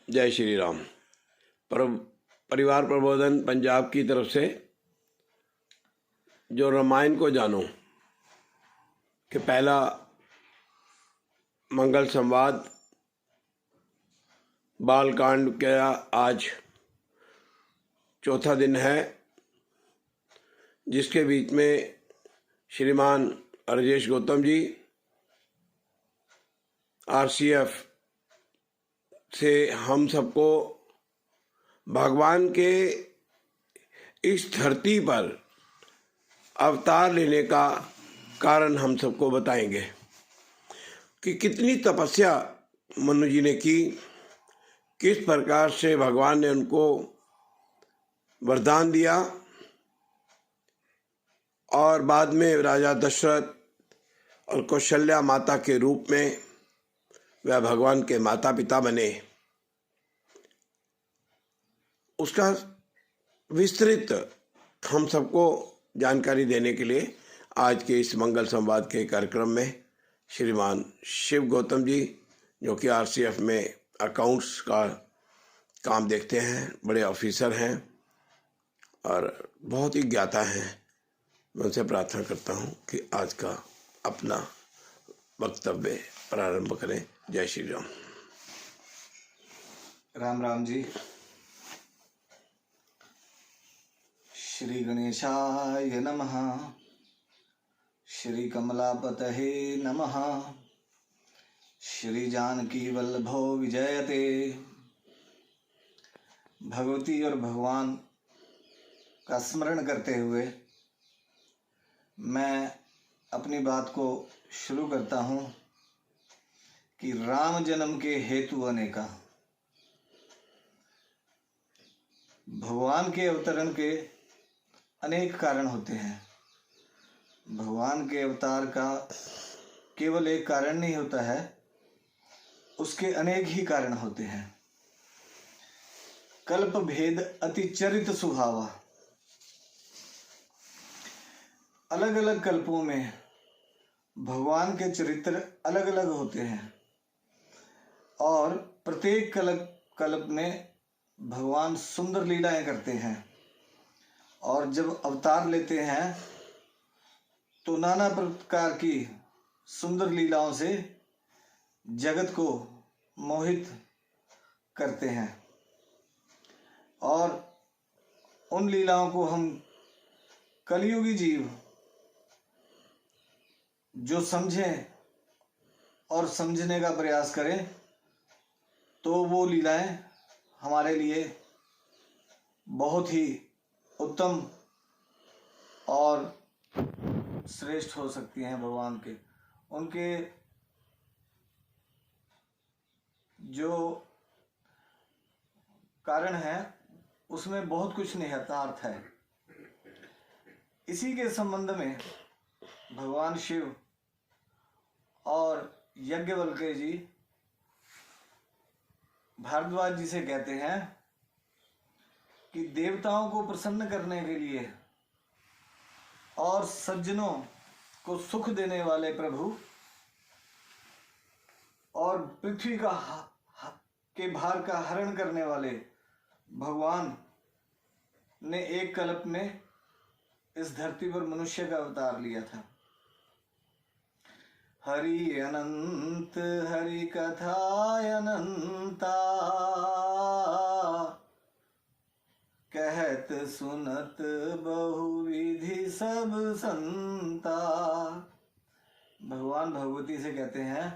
जय श्री राम। परिवार प्रबोधन पंजाब की तरफ से जो रामायण को जानो कि पहला मंगल संवाद बालकांड का आज चौथा दिन है, जिसके बीच में श्रीमान राजेश गौतम जी आरसीएफ से हम सबको भगवान के इस धरती पर अवतार लेने का कारण हम सबको बताएंगे कि कितनी तपस्या मनु जी ने की, किस प्रकार से भगवान ने उनको वरदान दिया और बाद में राजा दशरथ और कौशल्या माता के रूप में वह भगवान के माता पिता बने। उसका विस्तृत हम सबको जानकारी देने के लिए आज के इस मंगल संवाद के कार्यक्रम में श्रीमान शिव गौतम जी, जो कि आरसीएफ में अकाउंट्स का काम देखते हैं, बड़े ऑफिसर हैं और बहुत ही ज्ञाता हैं, मैं उनसे प्रार्थना करता हूं कि आज का अपना वक्तव्य प्रारंभ करें। जय श्री राम। राम राम जी। श्री गणेशाय नमः, श्री कमलापतये नमः, श्री जानकी वल्लभो विजयते। भगवती और भगवान का स्मरण करते हुए मैं अपनी बात को शुरू करता हूँ कि राम जन्म के हेतु अनेका, भगवान के अवतरण के अनेक कारण होते हैं। भगवान के अवतार का केवल एक कारण नहीं होता है, उसके अनेक ही कारण होते हैं। कल्प भेद अति चरित सुहावा। अलग अलग कल्पों में भगवान के चरित्र अलग अलग होते हैं और प्रत्येक कल्प में भगवान सुंदर लीलाएं करते हैं और जब अवतार लेते हैं तो नाना प्रकार की सुंदर लीलाओं से जगत को मोहित करते हैं और उन लीलाओं को हम कलयुगी जीव जो समझें और समझने का प्रयास करें तो वो लीलाएं हमारे लिए बहुत ही उत्तम और श्रेष्ठ हो सकती हैं। भगवान के उनके जो कारण है उसमें बहुत कुछ निहितार्थ है। इसी के संबंध में भगवान शिव और यज्ञवल्क्य जी भारद्वाज जी से कहते हैं कि देवताओं को प्रसन्न करने के लिए और सज्जनों को सुख देने वाले प्रभु और पृथ्वी का के भार का हरण करने वाले भगवान ने एक कल्प में इस धरती पर मनुष्य का अवतार लिया था। हरि अनंत हरि कथा अनंता, कहत सुनत बहुविधि सब संता। भगवान भगवती से कहते हैं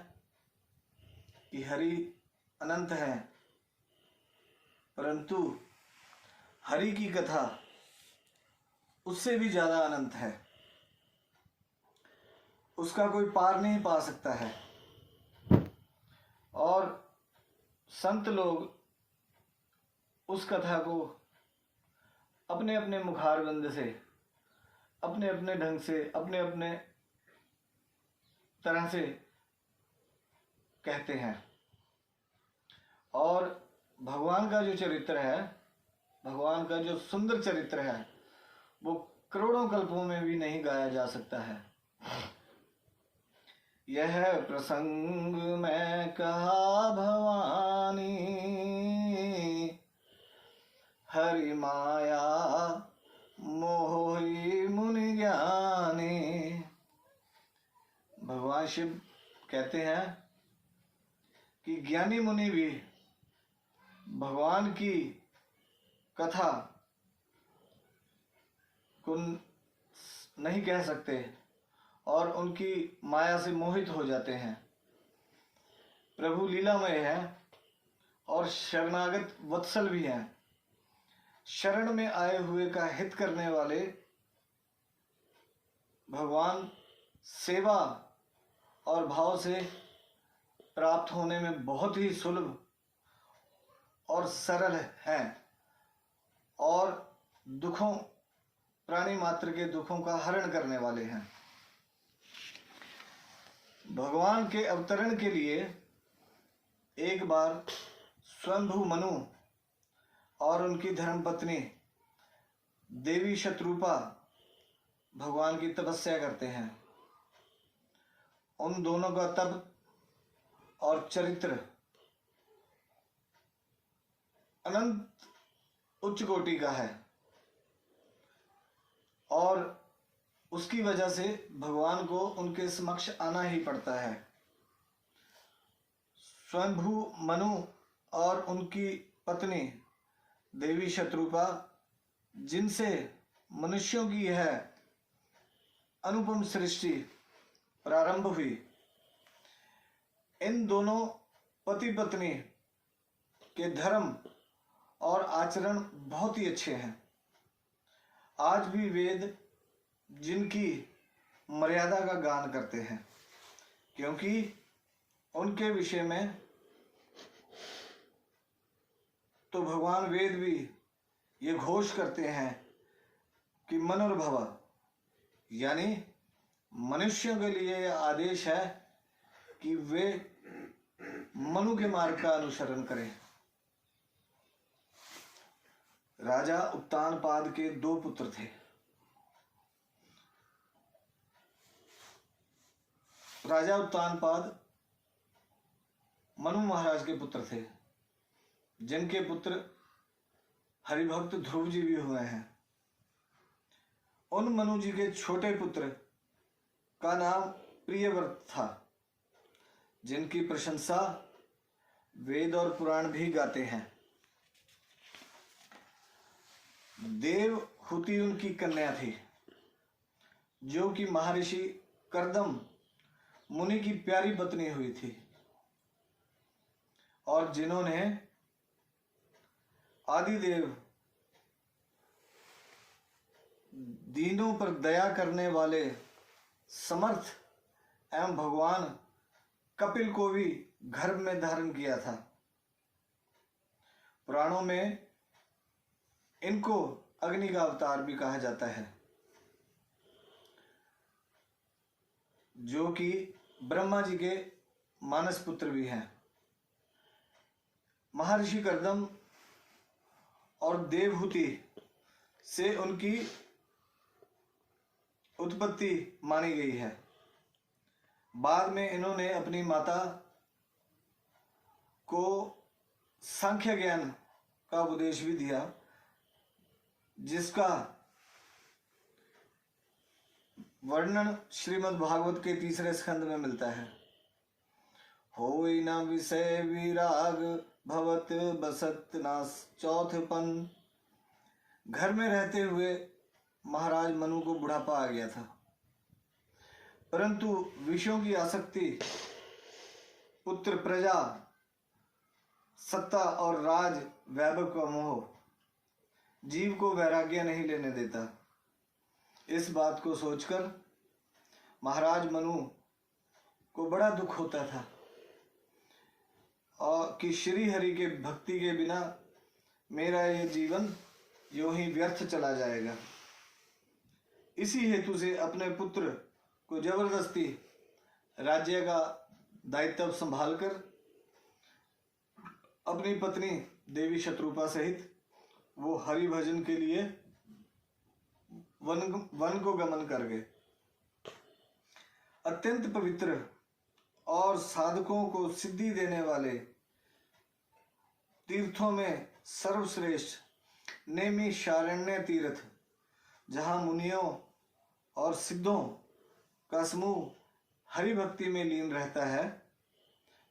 कि हरि अनंत है, परंतु हरि की कथा उससे भी ज्यादा अनंत है, उसका कोई पार नहीं पा सकता है। और संत लोग उस कथा को अपने अपने मुखारबंद से, अपने अपने ढंग से, अपने अपने तरह से कहते हैं। और भगवान का जो चरित्र है, भगवान का जो सुंदर चरित्र है, वो करोड़ों कल्पों में भी नहीं गाया जा सकता है। यह प्रसंग मैं कहा भवानी, शिव कहते हैं कि ज्ञानी मुनि भी भगवान की कथा को नहीं कह सकते और उनकी माया से मोहित हो जाते हैं। प्रभु लीलामय है और शरणागत वत्सल भी हैं। शरण में आए हुए का हित करने वाले भगवान सेवा और भाव से प्राप्त होने में बहुत ही सुलभ और सरल हैं और दुखों प्राणी मात्र के दुखों का हरण करने वाले हैं। भगवान के अवतरण के लिए एक बार स्वयंभू मनु और उनकी धर्मपत्नी देवी शत्रुपा भगवान की तपस्या करते हैं। उन दोनों का तप और चरित्र अनंत उच्च कोटि का है और उसकी वजह से भगवान को उनके समक्ष आना ही पड़ता है। स्वयंभू मनु और उनकी पत्नी देवी शत्रुपा, जिनसे मनुष्यों की यह अनुपम सृष्टि प्रारंभ हुई, इन दोनों पति पत्नी के धर्म और आचरण बहुत ही अच्छे हैं। आज भी वेद जिनकी मर्यादा का गान करते हैं, क्योंकि उनके विषय में तो भगवान वेद भी ये घोष करते हैं कि मनुर्भव, यानी मनुष्यों के लिए यह आदेश है कि वे मनु के मार्ग का अनुसरण करें। राजा उत्तानपाद के 2 पुत्र थे। राजा उत्तानपाद मनु महाराज के पुत्र थे, जिनके पुत्र हरिभक्त ध्रुव जी भी हुए हैं। उन मनु जी के छोटे पुत्र का नाम प्रियव्रत था, जिनकी प्रशंसा वेद और पुराण भी गाते हैं। देवहूति उनकी कन्या थी, जो कि महर्षि कर्दम मुनि की प्यारी पत्नी हुई थी और जिन्होंने आदिदेव दीनों पर दया करने वाले समर्थ एवं भगवान कपिल को भी गर्भ में धारण किया था। पुराणों में इनको अग्नि का अवतार भी कहा जाता है, जो कि ब्रह्मा जी के मानस पुत्र भी हैं। महर्षि कर्दम और देवहूति से उनकी उत्पत्ति मानी गई है। बाद में इन्होंने अपनी माता को सांख्य ज्ञान का उपदेश भी दिया, जिसका वर्णन श्रीमद् भागवत के 3 स्कंद में मिलता है। होई न विषय विराग भवत बसत न चौथपन। घर में रहते हुए महाराज मनु को बुढ़ापा आ गया था, परंतु विषयों की आसक्ति, पुत्र, प्रजा, सत्ता और राज वैभव का मोह जीव को वैराग्य नहीं लेने देता। इस बात को सोचकर महाराज मनु को बड़ा दुख होता था और कि श्री हरि के भक्ति के बिना मेरा ये जीवन यूं ही व्यर्थ चला जाएगा। इसी हेतु से अपने पुत्र को जबरदस्ती राज्य का दायित्व संभालकर अपनी पत्नी देवी शत्रुपा सहित वो हरि भजन के लिए वन को गमन कर गए। अत्यंत पवित्र और साधकों को सिद्धि देने वाले तीर्थों में सर्वश्रेष्ठ नैमिषारण्य तीर्थ, जहाँ मुनियों और सिद्धों का समूह हरि भक्ति में लीन रहता है,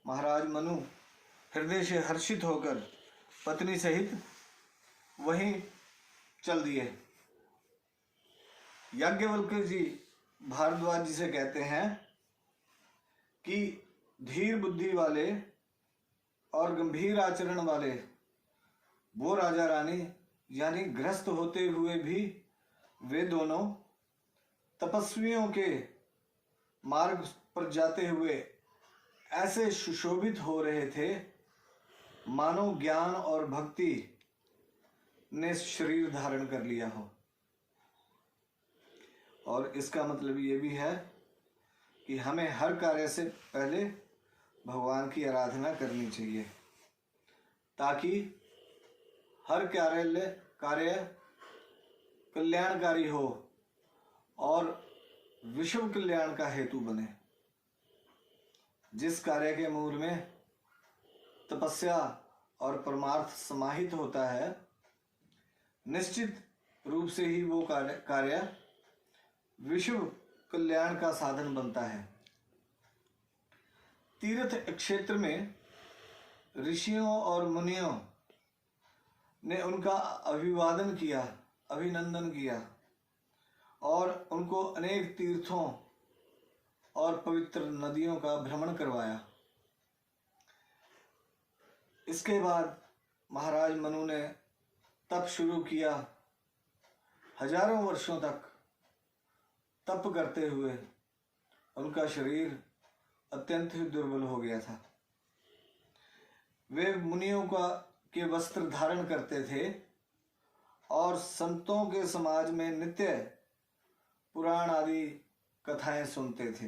महाराज मनु हृदय से हर्षित होकर पत्नी सहित वहीं चल दिए। याज्ञवल्क्य जी भारद्वाज जी से कहते हैं कि धीर बुद्धि वाले और गंभीर आचरण वाले वो राजा रानी यानी गृहस्थ होते हुए भी वे दोनों तपस्वियों के मार्ग पर जाते हुए ऐसे सुशोभित हो रहे थे मानो ज्ञान और भक्ति ने शरीर धारण कर लिया हो। और इसका मतलब ये भी है कि हमें हर कार्य से पहले भगवान की आराधना करनी चाहिए, ताकि हर कार्य कल्याणकारी हो और विश्व कल्याण का हेतु बने। जिस कार्य के मूल में तपस्या और परमार्थ समाहित होता है, निश्चित रूप से ही वो कार्य विश्व कल्याण का साधन बनता है। तीर्थ क्षेत्र में ऋषियों और मुनियों ने उनका अभिवादन किया, अभिनंदन किया और उनको अनेक तीर्थों और पवित्र नदियों का भ्रमण करवाया। इसके बाद महाराज मनु ने तप शुरू किया। हजारों वर्षों तक तप करते हुए उनका शरीर अत्यंत ही दुर्बल हो गया था। वे मुनियों के वस्त्र धारण करते थे और संतों के समाज में नित्य पुराण आदि कथाएं सुनते थे।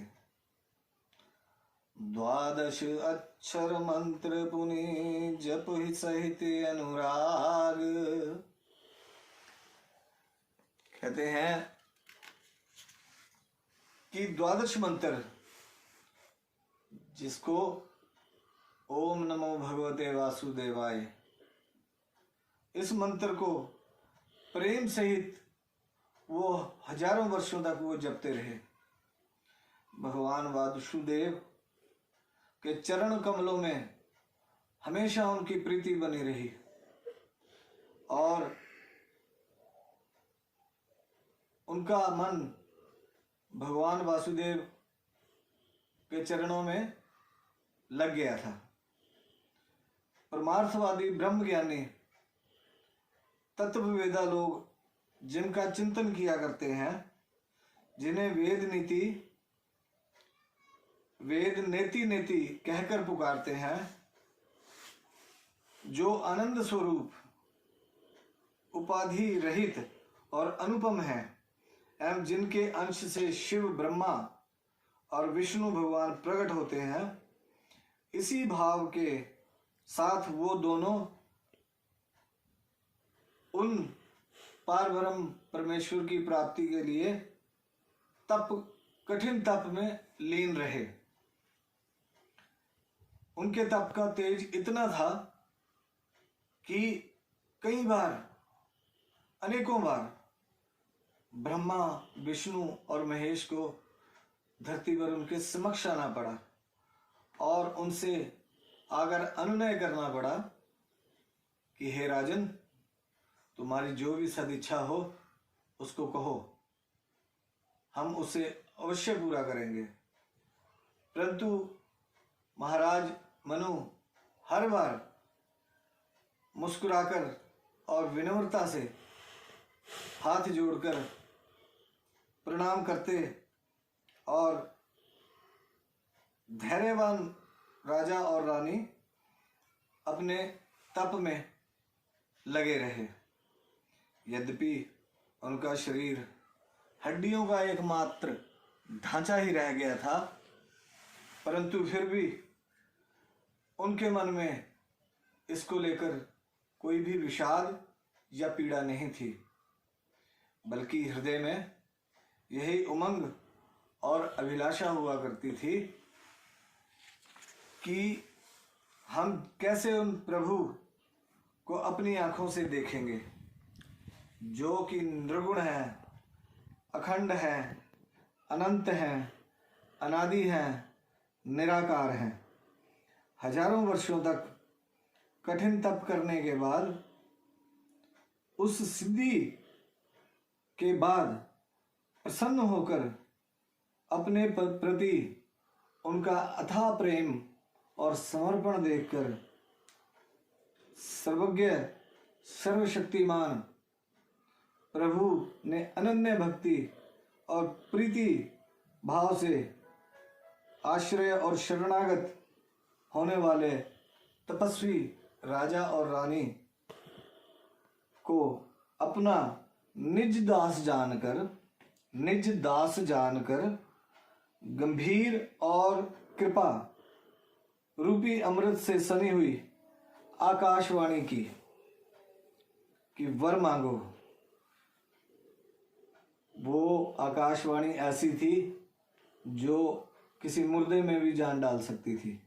12 अक्षर मंत्र पुनि जप ही सहित अनुराग। कहते हैं कि 12 मंत्र, जिसको ओम नमो भगवते वासुदेवाय, इस मंत्र को प्रेम सहित वो हजारों वर्षों तक वो जपते रहे। भगवान वासुदेव के चरण कमलों में हमेशा उनकी प्रीति बनी रही और उनका मन भगवान वासुदेव के चरणों में लग गया था। परमार्थवादी ब्रह्मज्ञानी तत्ववेदा लोग जिनका चिंतन किया करते हैं, जिन्हें वेद नेति नेति कहकर पुकारते हैं, जो आनंद स्वरूप उपाधि रहित और अनुपम है एवं जिनके अंश से शिव ब्रह्मा और विष्णु भगवान प्रकट होते हैं, इसी भाव के साथ वो दोनों उन पारब्रह्म परमेश्वर की प्राप्ति के लिए कठिन तप में लीन रहे। उनके तप का तेज इतना था कि कई बार, अनेकों बार ब्रह्मा, विष्णु और महेश को धरती पर उनके समक्ष आना पड़ा और उनसे अगर अनुनय करना पड़ा कि हे राजन, तुम्हारी जो भी सदिच्छा हो उसको कहो, हम उसे अवश्य पूरा करेंगे। परंतु महाराज मनु हर बार मुस्कुराकर और विनम्रता से हाथ जोड़कर प्रणाम करते और धैर्यवान राजा और रानी अपने तप में लगे रहे। यद्यपि उनका शरीर हड्डियों का एकमात्र ढांचा ही रह गया था, परंतु फिर भी उनके मन में इसको लेकर कोई भी विषाद या पीड़ा नहीं थी, बल्कि हृदय में यही उमंग और अभिलाषा हुआ करती थी कि हम कैसे उन प्रभु को अपनी आंखों से देखेंगे, जो कि निर्गुण है, अखंड है, अनंत है, अनादि हैं, निराकार हैं। हजारों वर्षों तक कठिन तप करने के बाद, उस सिद्धि के बाद प्रसन्न होकर अपने प्रति उनका अथाह प्रेम और समर्पण देखकर सर्वज्ञ सर्वशक्तिमान प्रभु ने अनन्य भक्ति और प्रीति भाव से आश्रय और शरणागत होने वाले तपस्वी राजा और रानी को अपना निज दास जानकर गंभीर और कृपा रूपी अमृत से सनी हुई आकाशवाणी की कि वर मांगो। वो आकाशवाणी ऐसी थी जो किसी मुर्दे में भी जान डाल सकती थी।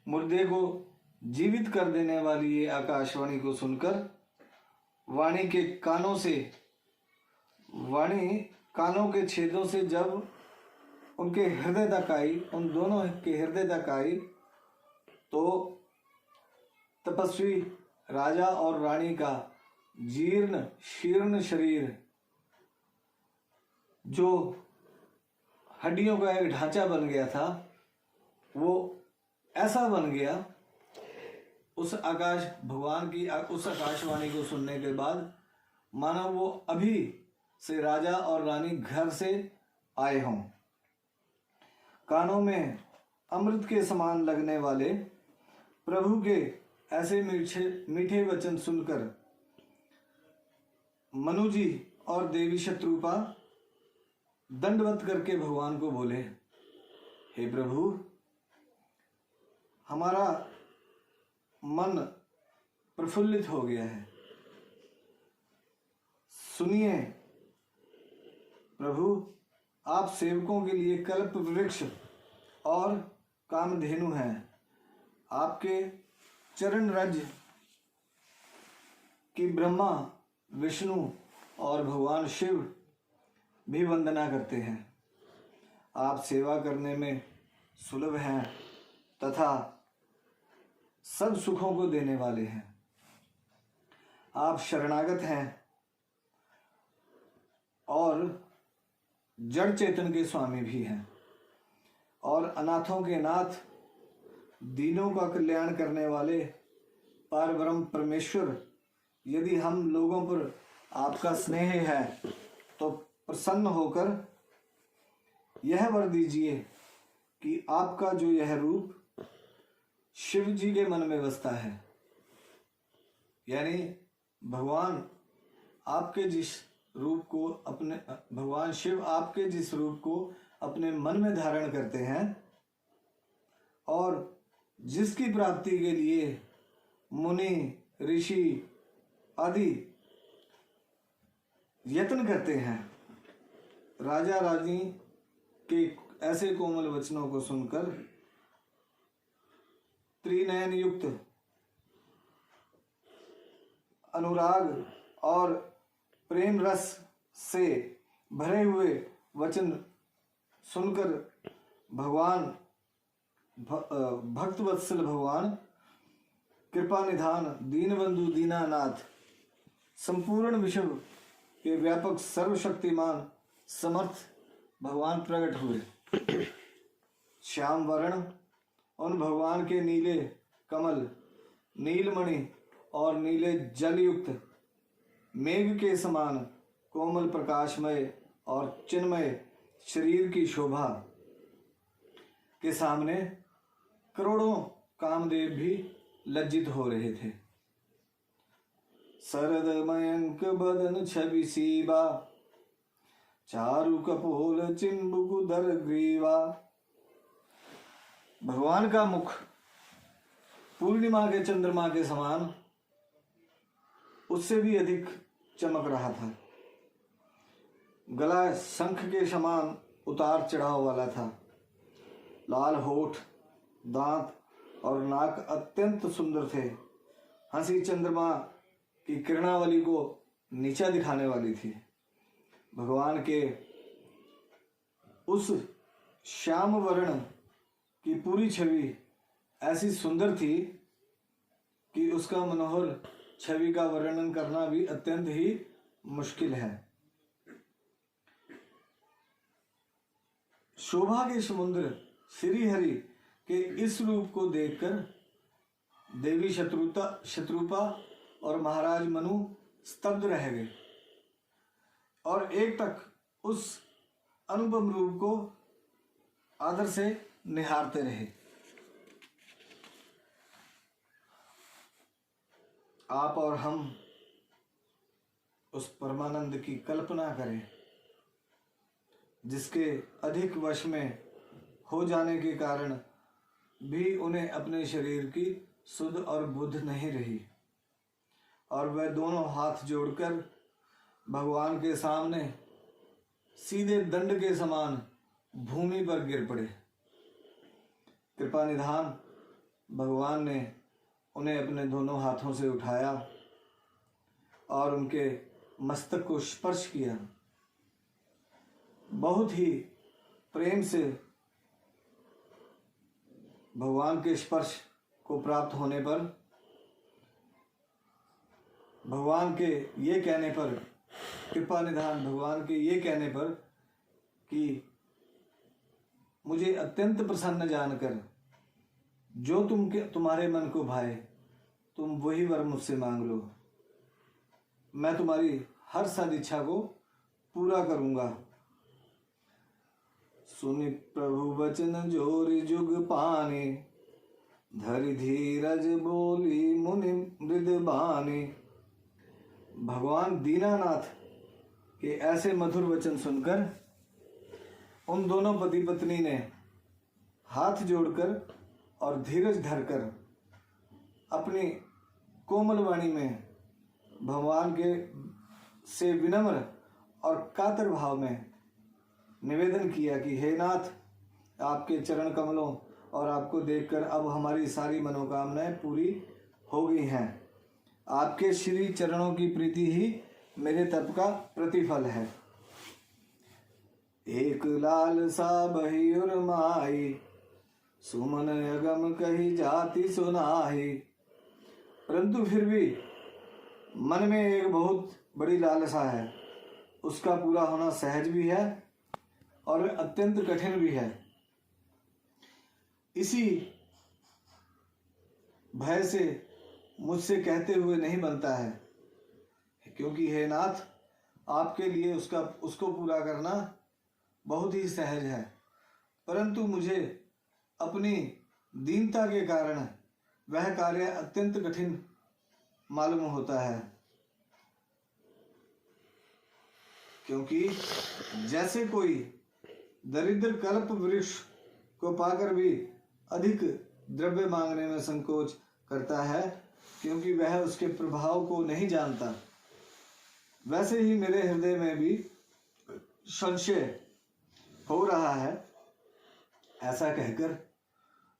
मुर्दे को जीवित कर देने वाली ये आकाशवाणी को सुनकर वाणी कानों के छेदों से जब उनके हृदय तक आई, उन दोनों के हृदय तक आई, तो तपस्वी राजा और रानी का जीर्ण शीर्ण शरीर, जो हड्डियों का एक ढांचा बन गया था, वो ऐसा बन गया उस आकाशवाणी को सुनने के बाद, मानो वो अभी से राजा और रानी घर से आए हों। कानों में अमृत के समान लगने वाले प्रभु के ऐसे मीठे वचन सुनकर मनु जी और देवी शत्रुपा दंडवत करके भगवान को बोले, हे प्रभु, हमारा मन प्रफुल्लित हो गया है। सुनिए प्रभु, आप सेवकों के लिए कल्प वृक्ष और कामधेनु हैं। आपके चरण रज की ब्रह्मा, विष्णु और भगवान शिव भी वंदना करते हैं। आप सेवा करने में सुलभ हैं तथा सब सुखों को देने वाले हैं। आप शरणागत हैं और जड़ चेतन के स्वामी भी हैं और अनाथों के नाथ, दीनों का कल्याण करने वाले परब्रह्म परमेश्वर, यदि हम लोगों पर आपका स्नेह है तो प्रसन्न होकर यह वर दीजिए कि आपका जो यह रूप शिव जी के मन में बसता है, यानी भगवान आपके जिस रूप को भगवान शिव आपके जिस रूप को अपने मन में धारण करते हैं और जिसकी प्राप्ति के लिए मुनि ऋषि आदि यत्न करते हैं, राजा रानी के ऐसे कोमल वचनों को सुनकर त्रिनयन युक्त अनुराग और प्रेम रस से भरे हुए वचन सुनकर भगवान भक्त वत्सल भगवान कृपा निधान दीनबंधु दीनानाथ संपूर्ण विश्व के व्यापक सर्वशक्तिमान समर्थ भगवान प्रकट हुए। श्याम वर्ण उन भगवान के नीले कमल, नीलमणि और नीले जल युक्त मेघ के समान कोमल प्रकाशमय और चिन्मय शरीर की शोभा के सामने करोड़ों कामदेव भी लज्जित हो रहे थे। सरद मयंक बदन छवि सीबा, चारु कपोल चिंबुकुदर ग्रीवा। भगवान का मुख पूर्णिमा के चंद्रमा के समान उससे भी अधिक चमक रहा था। गला शंख के समान उतार चढ़ाव वाला था। लाल होठ, दांत और नाक अत्यंत सुंदर थे। हंसी चंद्रमा की किरणावली को नीचा दिखाने वाली थी। भगवान के उस श्याम वर्ण की पूरी छवि ऐसी सुंदर थी कि उसका मनोहर छवि का वर्णन करना भी अत्यंत ही मुश्किल है। शोभा के समुद्र श्री हरि के इस रूप को देखकर देवी शत्रुपा और महाराज मनु स्तब्ध रह गए और एक तक उस अनुपम रूप को आदर से निहारते रहे। आप और हम उस परमानंद की कल्पना करें जिसके अधिक वश में हो जाने के कारण भी उन्हें अपने शरीर की सुध और बुध नहीं रही और वह दोनों हाथ जोड़कर भगवान के सामने सीधे दंड के समान भूमि पर गिर पड़े। कृपा निधान भगवान ने उन्हें अपने दोनों हाथों से उठाया और उनके मस्तक को स्पर्श किया। बहुत ही प्रेम से भगवान के स्पर्श को प्राप्त होने पर, भगवान के ये कहने पर, कृपा निधान भगवान के ये कहने पर कि मुझे अत्यंत प्रसन्न जानकर जो तुम्हारे मन को भाए तुम वही वर मुझसे मांग लो, मैं तुम्हारी हर सदिच्छा को पूरा करूंगा। सुनि प्रभु वचन जोरि जुग पाने, धरि धीरज बोली मुनि मृद बानी। भगवान दीनानाथ के ऐसे मधुर वचन सुनकर उन दोनों पति पत्नी ने हाथ जोड़कर और धीरज धरकर अपनी कोमल वाणी में भगवान के से विनम्र और कातर भाव में निवेदन किया कि हे नाथ, आपके चरण कमलों और आपको देखकर अब हमारी सारी मनोकामनाएं पूरी हो गई हैं। आपके श्री चरणों की प्रीति ही मेरे तप का प्रतिफल है। एक लाल सा बही और माई, सुमन अगम कही जाति सुनाही। परंतु फिर भी मन में एक बहुत बड़ी लालसा है, उसका पूरा होना सहज भी है और अत्यंत कठिन भी है। इसी भय से मुझसे कहते हुए नहीं बनता है, क्योंकि हे नाथ, आपके लिए उसको पूरा करना बहुत ही सहज है, परंतु मुझे अपनी दीनता के कारण वह कार्य अत्यंत कठिन मालूम होता है। क्योंकि जैसे कोई दरिद्र कल्प वृक्ष को पाकर भी अधिक द्रव्य मांगने में संकोच करता है, क्योंकि वह उसके प्रभाव को नहीं जानता, वैसे ही मेरे हृदय में भी संशय हो रहा है। ऐसा कहकर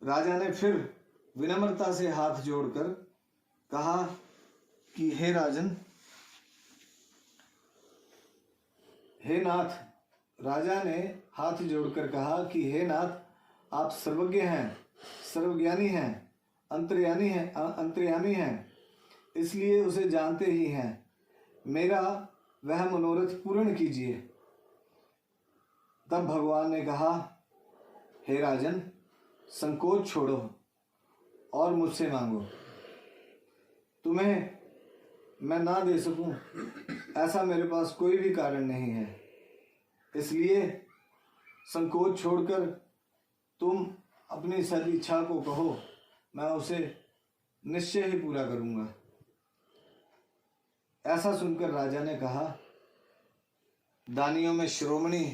राजा ने फिर विनम्रता से हाथ जोड़कर कहा कि हे राजन, हे नाथ। राजा ने हाथ जोड़कर कहा कि हे नाथ, आप सर्वज्ञ हैं, सर्वज्ञानी हैं, अंतर्यामी हैं, इसलिए उसे जानते ही हैं। मेरा वह मनोरथ पूर्ण कीजिए। तब भगवान ने कहा, हे राजन, संकोच छोड़ो और मुझसे मांगो। तुम्हें मैं ना दे सकूं ऐसा मेरे पास कोई भी कारण नहीं है, इसलिए संकोच छोड़कर तुम अपनी सदिच्छा को कहो, मैं उसे निश्चय ही पूरा करूंगा। ऐसा सुनकर राजा ने कहा, दानियों में शिरोमणि,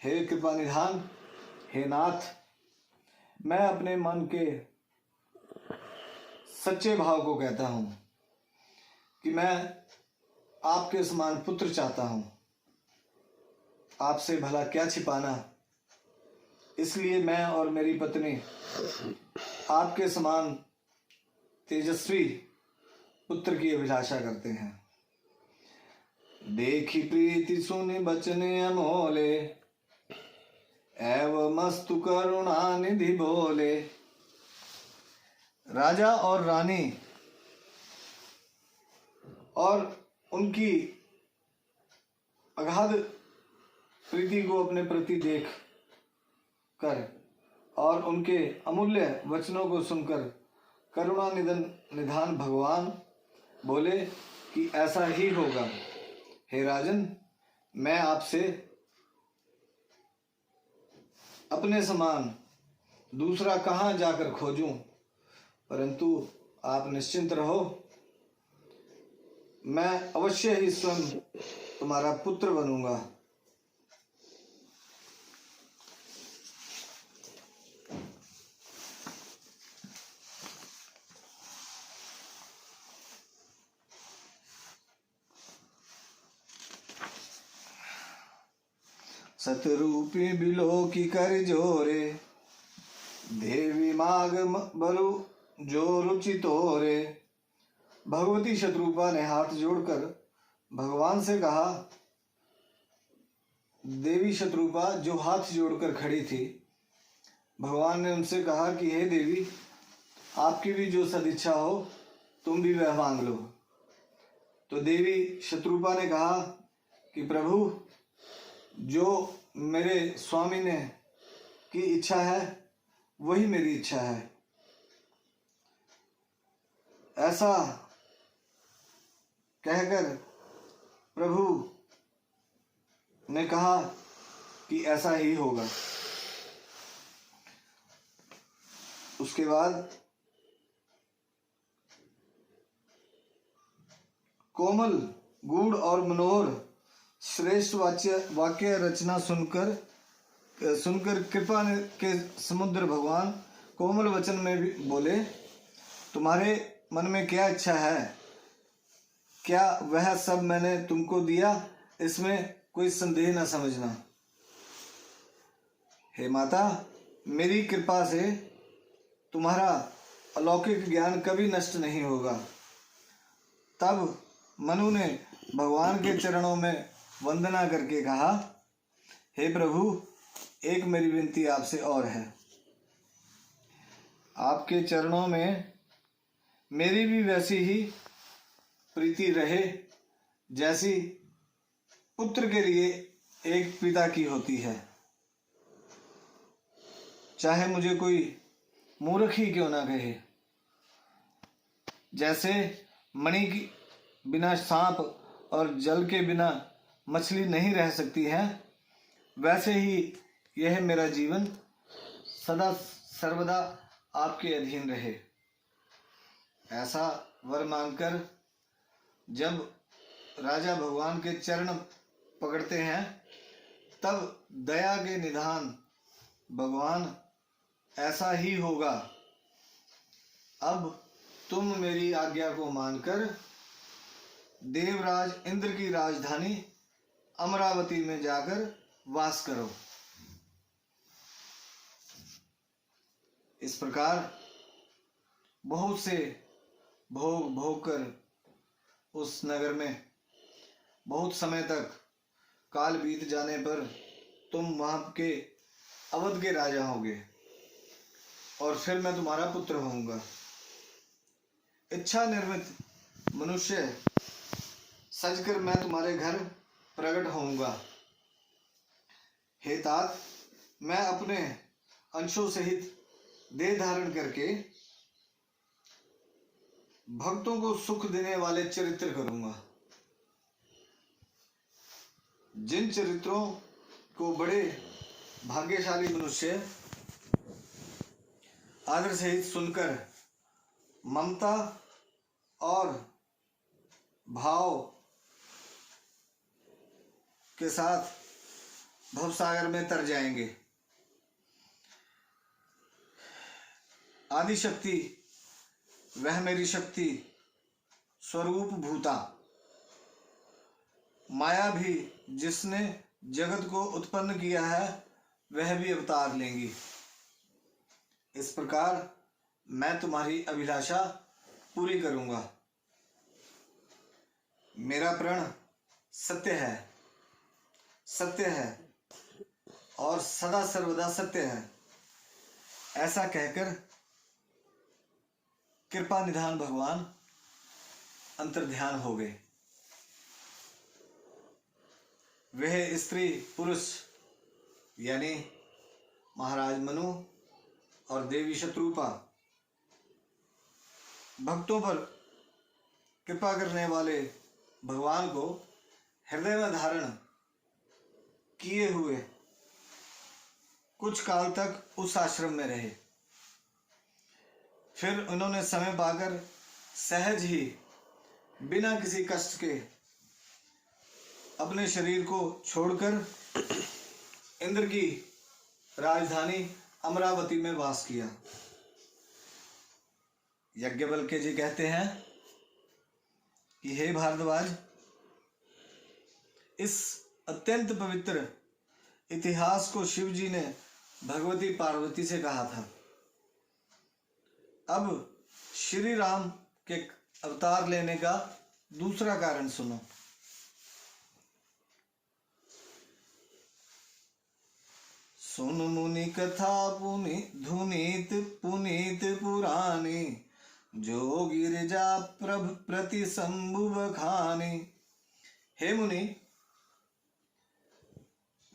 हे कृपा निधान, हे नाथ, मैं अपने मन के सच्चे भाव को कहता हूं कि मैं आपके समान पुत्र चाहता हूं। आपसे भला क्या छिपाना, इसलिए मैं और मेरी पत्नी आपके समान तेजस्वी पुत्र की अभिलाषा करते हैं। देखी प्रीति सुनि बचने अमोले, एवमस्तु करुणानिधि बोले। राजा और रानी और उनकी अगाध प्रीति को अपने प्रति देख कर और उनके अमूल्य वचनों को सुनकर करुणा निधान भगवान बोले कि ऐसा ही होगा। हे राजन, मैं आपसे अपने समान दूसरा कहाँ जाकर खोजूं, परंतु आप निश्चिंत रहो, मैं अवश्य ही स्वयं तुम्हारा पुत्र बनूंगा। सतरूपी बिलो की कर जोरे, देवी माग बलु जो रुचि तोरे। भगवती शत्रुपा ने हाथ जोड़कर भगवान से कहा। देवी शत्रुपा जो हाथ जोड़कर खड़ी थी, भगवान ने उनसे कहा कि हे देवी, आपकी भी जो सदिच्छा हो तुम भी वह मांग लो। तो देवी शत्रुपा ने कहा कि प्रभु, जो मेरे स्वामी ने की इच्छा है वही मेरी इच्छा है। ऐसा कहकर प्रभु ने कहा कि ऐसा ही होगा। उसके बाद कोमल, गूढ़ और मनोहर श्रेष्ठ वाक्य रचना सुनकर कृपा के समुद्र भगवान कोमल वचन में भी बोले, तुम्हारे मन में क्या इच्छा है, क्या वह सब मैंने तुमको दिया, इसमें कोई संदेह न समझना। हे माता, मेरी कृपा से तुम्हारा अलौकिक ज्ञान कभी नष्ट नहीं होगा। तब मनु ने भगवान के चरणों में वंदना करके कहा, हे प्रभु, एक मेरी विनती आपसे और है। आपके चरणों में मेरी भी वैसी ही प्रीति रहे जैसी पुत्र के लिए एक पिता की होती है। चाहे मुझे कोई मूर्ख ही क्यों ना कहे। जैसे मणि के बिना सांप और जल के बिना मछली नहीं रह सकती है, वैसे ही यह मेरा जीवन सदा सर्वदा आपके अधीन रहे। ऐसा वर मांगकर जब राजा भगवान के चरण पकड़ते हैं, तब दया के निधान भगवान, ऐसा ही होगा। अब तुम मेरी आज्ञा को मानकर देवराज इंद्र की राजधानी अमरावती में जाकर वास करो। इस प्रकार बहुत से भोग भोग कर उस नगर में बहुत समय तक काल बीत जाने पर तुम वहां के अवध के राजा होगे और फिर मैं तुम्हारा पुत्र होऊंगा। इच्छा निर्मित मनुष्य सजकर मैं तुम्हारे घर प्रकट होऊंगा। हे तात, मैं अपने अंशों सहित देह धारण करके भक्तों को सुख देने वाले चरित्र करूंगा। जिन चरित्रों को बड़े भाग्यशाली मनुष्य आदर सहित सुनकर ममता और भाव के साथ भवसागर में तर जाएंगे। आदिशक्ति, वह मेरी शक्ति स्वरूप भूता, माया भी जिसने जगत को उत्पन्न किया है, वह भी अवतार लेंगी। इस प्रकार मैं तुम्हारी अभिलाषा पूरी करूंगा। मेरा प्रण सत्य है, सत्य है और सदा सर्वदा सत्य है, ऐसा कहकर कृपा निधान भगवान अंतर्ध्यान हो गए। वह स्त्री पुरुष यानी महाराज मनु और देवी शत्रुपा भक्तों पर कृपा करने वाले भगवान को हृदय में धारण किए हुए कुछ काल तक उस आश्रम में रहे। फिर उन्होंने समय पाकर सहज ही बिना किसी कष्ट के अपने शरीर को छोड़कर इंद्र की राजधानी अमरावती में वास किया। यज्ञवल्क्य जी कहते हैं कि हे भारद्वाज, इस अत्यंत पवित्र इतिहास को शिव जी ने भगवती पार्वती से कहा था। अब श्री राम के अवतार लेने का दूसरा कारण सुनो। सुन मुनि कथा धुनीत पुनीत पुरानी, जो गिरिजा प्रभ प्रति शंभु बखानी। हे मुनि,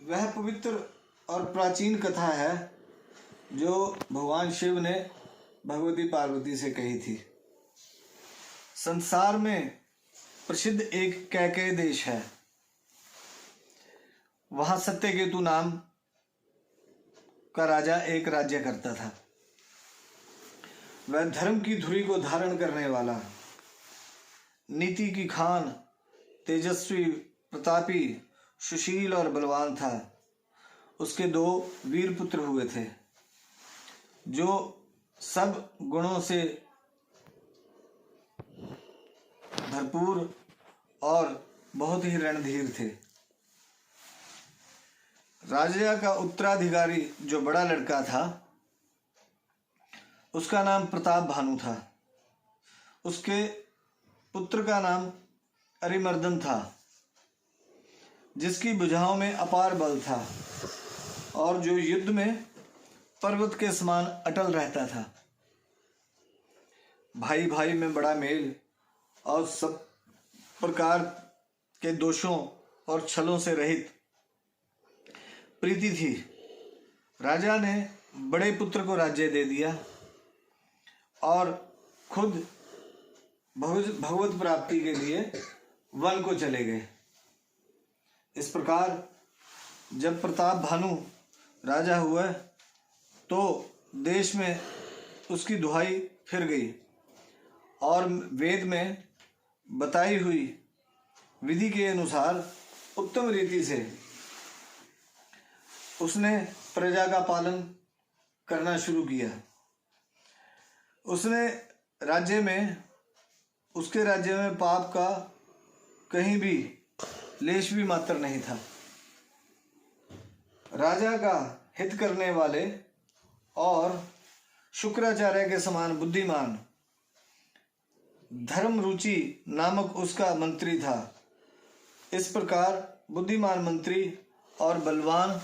वह पवित्र और प्राचीन कथा है जो भगवान शिव ने भगवती पार्वती से कही थी। संसार में प्रसिद्ध एक कैकेय देश है। वहां सत्यकेतु नाम का राजा एक राज्य करता था। वह धर्म की धुरी को धारण करने वाला, नीति की खान, तेजस्वी, प्रतापी, सुशील और बलवान था। उसके 2 वीर पुत्र हुए थे जो सब गुणों से भरपूर और बहुत ही रणधीर थे। राजा का उत्तराधिकारी जो बड़ा लड़का था, उसका नाम प्रताप भानु था। उसके पुत्र का नाम अरिमर्दन था, जिसकी भुजाओं में अपार बल था और जो युद्ध में पर्वत के समान अटल रहता था। भाई भाई में बड़ा मेल और सब प्रकार के दोषों और छलों से रहित प्रीति थी। राजा ने बड़े पुत्र को राज्य दे दिया और खुद भगवत प्राप्ति के लिए वन को चले गए। इस प्रकार जब प्रताप भानु राजा हुआ तो देश में उसकी दुहाई फिर गई और वेद में बताई हुई विधि के अनुसार उत्तम रीति से उसने प्रजा का पालन करना शुरू किया। उसके राज्य में पाप का कहीं भी लेश भी मात्र नहीं था। राजा का हित करने वाले और शुक्राचार्य के समान बुद्धिमान धर्म रुचि नामक उसका मंत्री था। इस प्रकार बुद्धिमान मंत्री और बलवान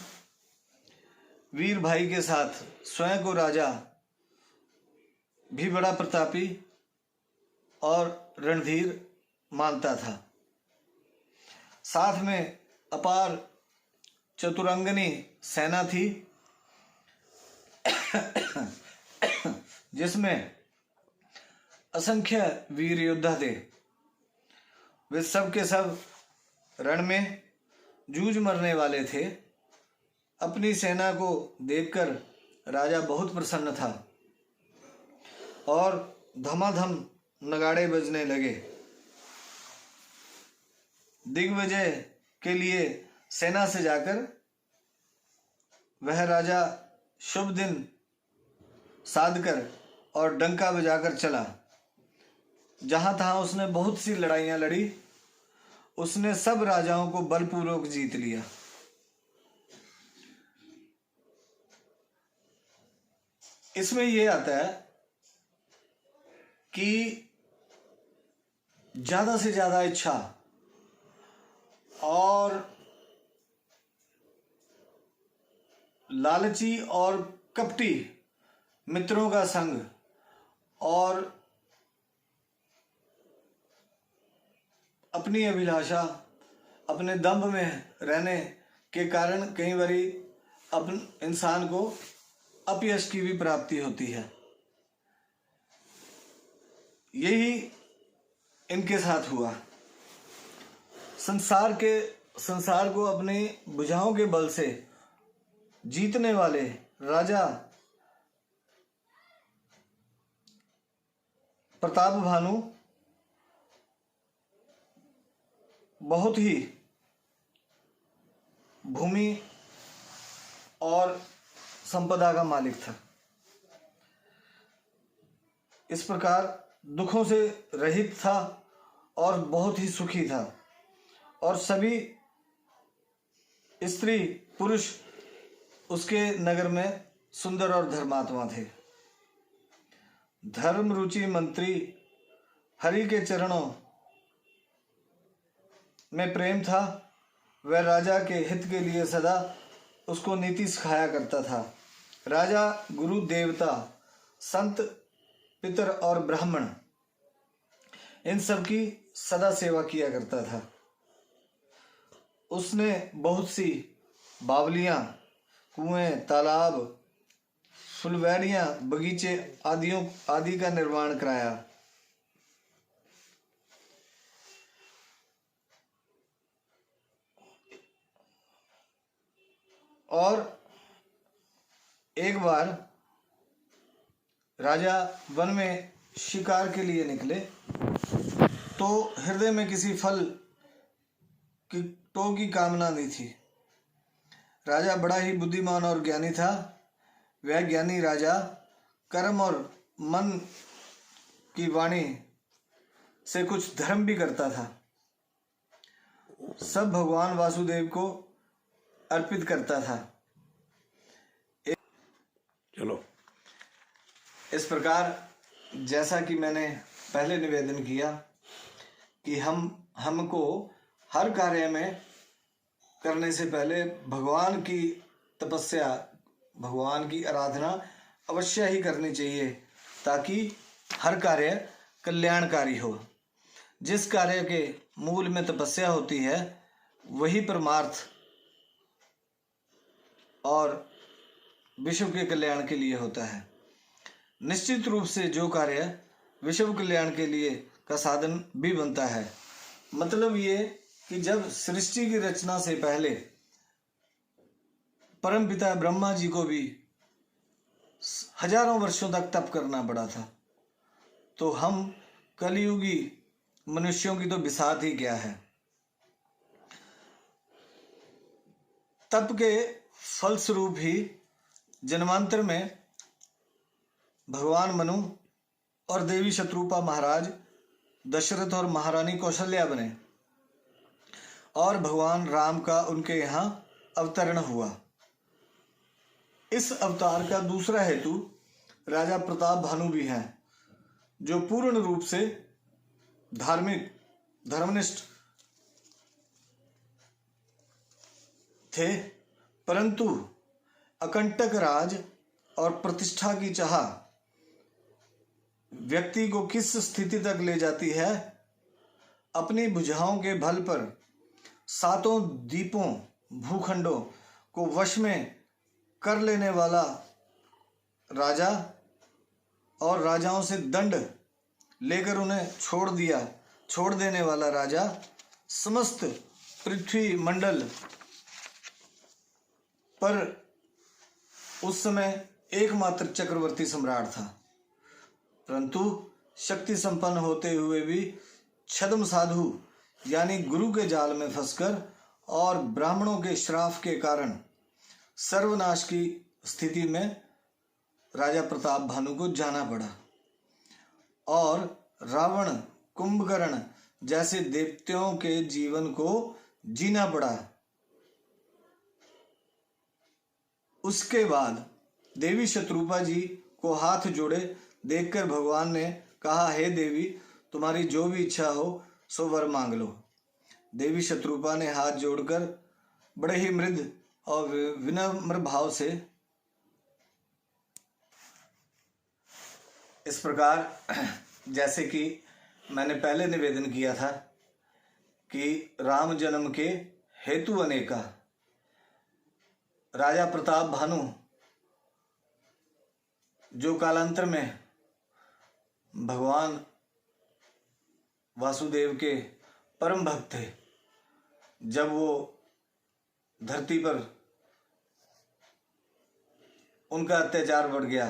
वीर भाई के साथ स्वयं को राजा भी बड़ा प्रतापी और रणधीर मानता था। साथ में अपार चतुरंगनी सेना थी जिसमें असंख्य वीर योद्धा थे। वे सब के सब रण में जूझ मरने वाले थे। अपनी सेना को देखकर राजा बहुत प्रसन्न था और धमाधम नगाड़े बजने लगे। दिग्विजय के लिए सेना से जाकर वह राजा शुभ दिन साधकर और डंका बजाकर चला। जहां तहां उसने बहुत सी लड़ाइयां लड़ी। उसने सब राजाओं को बलपूर्वक जीत लिया। इसमें यह आता है कि ज्यादा से ज्यादा इच्छा और लालची और कपटी मित्रों का संग और अपनी अभिलाषा, अपने दंभ में रहने के कारण कई बारी अपन इंसान को अपयश की भी प्राप्ति होती है। यही इनके साथ हुआ। संसार को अपनी भुजाओं के बल से जीतने वाले राजा प्रताप भानु बहुत ही भूमि और संपदा का मालिक था। इस प्रकार दुखों से रहित था और बहुत ही सुखी था, और सभी स्त्री पुरुष उसके नगर में सुंदर और धर्मात्मा थे। धर्म रुचि मंत्री हरि के चरणों में प्रेम था। वह राजा के हित के लिए सदा उसको नीति सिखाया करता था। राजा गुरु देवता संत पितर और ब्राह्मण इन सब की सदा सेवा किया करता था। उसने बहुत सी बावलियां, कुएं, तालाब, फुलवाड़ियां, बगीचे आदि का निर्माण कराया। और एक बार राजा वन में शिकार के लिए निकले तो हृदय में किसी फल की कामना नहीं थी। राजा बड़ा ही बुद्धिमान और ज्ञानी था। वह ज्ञानी राजा कर्म और मन की वाणी से कुछ धर्म भी करता था। सब भगवान वासुदेव को अर्पित करता था। चलो, इस प्रकार जैसा कि मैंने पहले निवेदन किया कि हमको हर कार्य में करने से पहले भगवान की तपस्या, भगवान की आराधना अवश्य ही करनी चाहिए, ताकि हर कार्य कल्याणकारी हो। जिस कार्य के मूल में तपस्या होती है वही परमार्थ और विश्व के कल्याण के लिए होता है। निश्चित रूप से जो कार्य विश्व कल्याण के लिए का साधन भी बनता है। मतलब ये कि जब सृष्टि की रचना से पहले परमपिता ब्रह्मा जी को भी हजारों वर्षों तक तप करना पड़ा था, तो हम कलयुगी मनुष्यों की तो बिसात ही क्या है। तप के फलस्वरूप ही जन्मांतर में भगवान मनु और देवी शत्रुपा महाराज दशरथ और महारानी कौशल्या बने, और भगवान राम का उनके यहाँ अवतरण हुआ। इस अवतार का दूसरा हेतु राजा प्रताप भानु भी हैं, जो पूर्ण रूप से धार्मिक धर्मनिष्ठ थे, परंतु अकंटक राज और प्रतिष्ठा की चाह व्यक्ति को किस स्थिति तक ले जाती है। अपनी भुजाओं के बल पर सातों द्वीपों भूखंडों को वश में कर लेने वाला राजा और राजाओं से दंड लेकर उन्हें छोड़ देने वाला राजा समस्त पृथ्वी मंडल पर उस समय एकमात्र चक्रवर्ती सम्राट था। परंतु शक्ति संपन्न होते हुए भी छद्म साधु यानी गुरु के जाल में फंसकर और ब्राह्मणों के श्राप के कारण सर्वनाश की स्थिति में राजा प्रताप भानु को जाना पड़ा, और रावण, कुंभकर्ण जैसे देवताओं के जीवन को जीना पड़ा। उसके बाद देवी शत्रुपा जी को हाथ जोड़े देखकर भगवान ने कहा, हे देवी, तुम्हारी जो भी इच्छा हो सो वर मांग लो। देवी शत्रुपा ने हाथ जोड़कर बड़े ही मृद और विनम्र भाव से इस प्रकार, जैसे कि मैंने पहले निवेदन किया था कि राम जन्म के हेतु अनेका, राजा प्रताप भानु जो कालांतर में भगवान वासुदेव के परम भक्त थे, जब वो धरती पर उनका अत्याचार बढ़ गया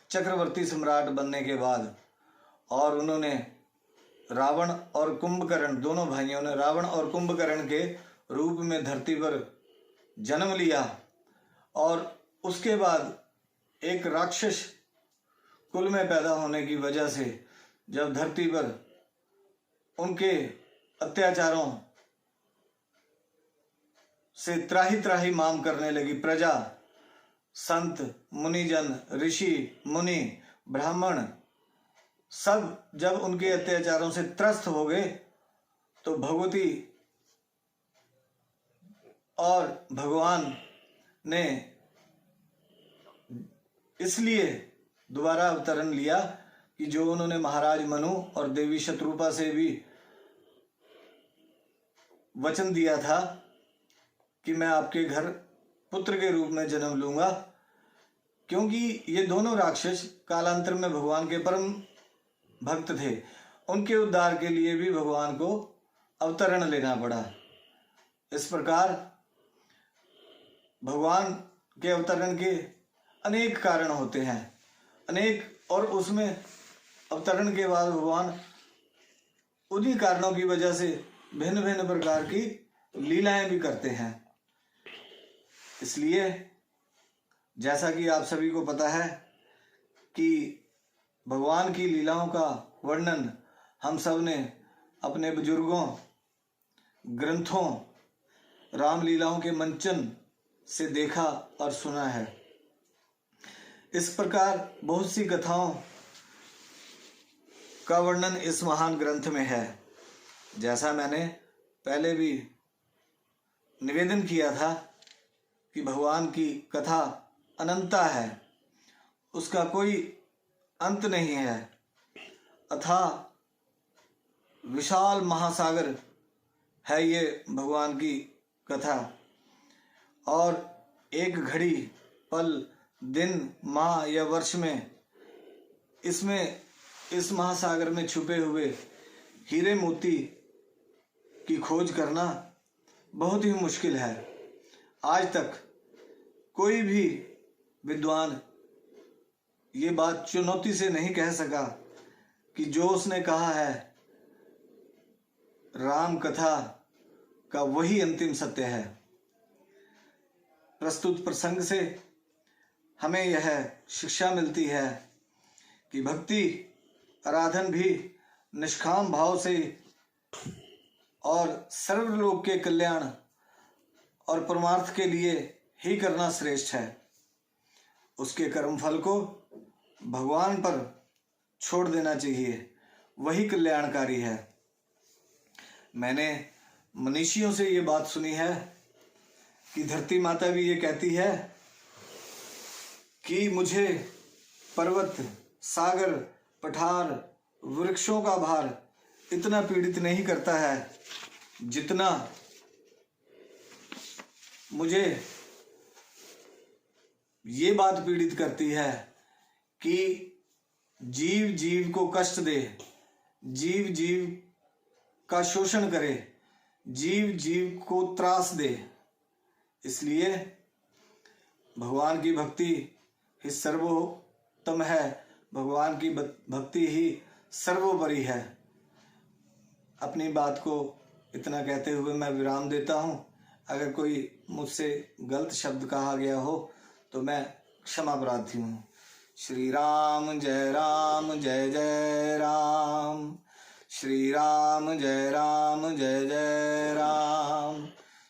चक्रवर्ती सम्राट बनने के बाद, और उन्होंने रावण और कुंभकर्ण, दोनों भाइयों ने रावण और कुंभकर्ण के रूप में धरती पर जन्म लिया, और उसके बाद एक राक्षस कुल में पैदा होने की वजह से जब धरती पर उनके अत्याचारों से त्राही त्राही माम करने लगी प्रजा, संत मुनिजन, ऋषि मुनि ब्राह्मण सब जब उनके अत्याचारों से त्रस्त हो गए, तो भगवती और भगवान ने इसलिए दोबारा अवतरण लिया कि जो उन्होंने महाराज मनु और देवी शत्रुपा से भी वचन दिया था कि मैं आपके घर पुत्र के रूप में जन्म लूंगा, क्योंकि ये दोनों राक्षस कालांतर में भगवान के परम भक्त थे, उनके उद्धार के लिए भी भगवान को अवतरण लेना पड़ा। इस प्रकार भगवान के अवतरण के अनेक कारण होते हैं, अनेक, और उसमें अवतरण के बाद भगवान उन्हीं कारणों की वजह से भिन्न भिन्न प्रकार की लीलाएं भी करते हैं। इसलिए जैसा कि आप सभी को पता है कि भगवान की लीलाओं का वर्णन हम सब ने अपने बुजुर्गों, ग्रंथों, रामलीलाओं के मंचन से देखा और सुना है। इस प्रकार बहुत सी कथाओं का वर्णन इस महान ग्रंथ में है। जैसा मैंने पहले भी निवेदन किया था कि भगवान की कथा अनंता है, उसका कोई अंत नहीं है, अथाह विशाल महासागर है ये भगवान की कथा। और एक घड़ी, पल, दिन, माह या वर्ष में इसमें इस महासागर में छुपे हुए हीरे मोती की खोज करना बहुत ही मुश्किल है। आज तक कोई भी विद्वान ये बात चुनौती से नहीं कह सका कि जो उसने कहा है राम कथा का वही अंतिम सत्य है। प्रस्तुत प्रसंग से हमें यह शिक्षा मिलती है कि भक्ति आराधन भी निष्काम भाव से और सर्वलोक के कल्याण और परमार्थ के लिए ही करना श्रेष्ठ है। उसके कर्म फल को भगवान पर छोड़ देना चाहिए, वही कल्याणकारी है। मैंने मनीषियों से ये बात सुनी है कि धरती माता भी ये कहती है कि मुझे पर्वत, सागर, पठार, वृक्षों का भार इतना पीड़ित नहीं करता है जितना मुझे ये बात पीड़ित करती है कि जीव जीव को कष्ट दे, जीव जीव का शोषण करे, जीव जीव को त्रास दे। इसलिए भगवान की भक्ति ही सर्वोत्तम है, भगवान की भक्ति ही सर्वोपरि है। अपनी बात को इतना कहते हुए मैं विराम देता हूँ। अगर कोई मुझसे गलत शब्द कहा गया हो तो मैं क्षमा प्रार्थी हूँ। श्री राम जय जय राम, श्री राम जय जय राम,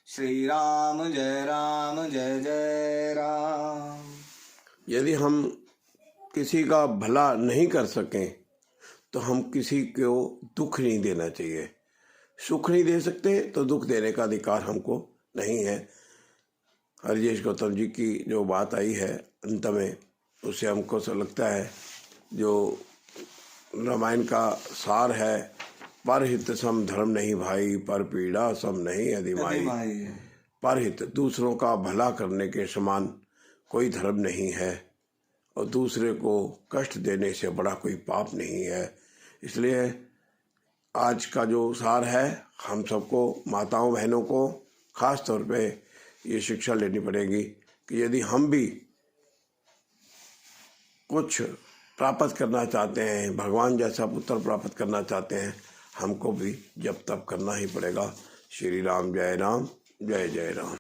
श्री राम जय जय राम। यदि हम किसी का भला नहीं कर सकें तो हम किसी को दुख नहीं देना चाहिए। सुख नहीं दे सकते तो दुख देने का अधिकार हमको नहीं है। हरिजेश गौतम जी की जो बात आई है अंत में, उससे हमको ऐसा लगता है जो रामायण का सार है, पर हित सम धर्म नहीं भाई, पर पीड़ा सम नहीं यदि माई। भाई पर हित, दूसरों का भला करने के समान कोई धर्म नहीं है, और दूसरे को कष्ट देने से बड़ा कोई पाप नहीं है। इसलिए आज का जो सार है, हम सबको, माताओं बहनों को खास तौर पे ये शिक्षा लेनी पड़ेगी कि यदि हम भी कुछ प्राप्त करना चाहते हैं, भगवान जैसा पुत्र प्राप्त करना चाहते हैं, हमको भी जब तब करना ही पड़ेगा। श्री राम जय राम, जय जय राम।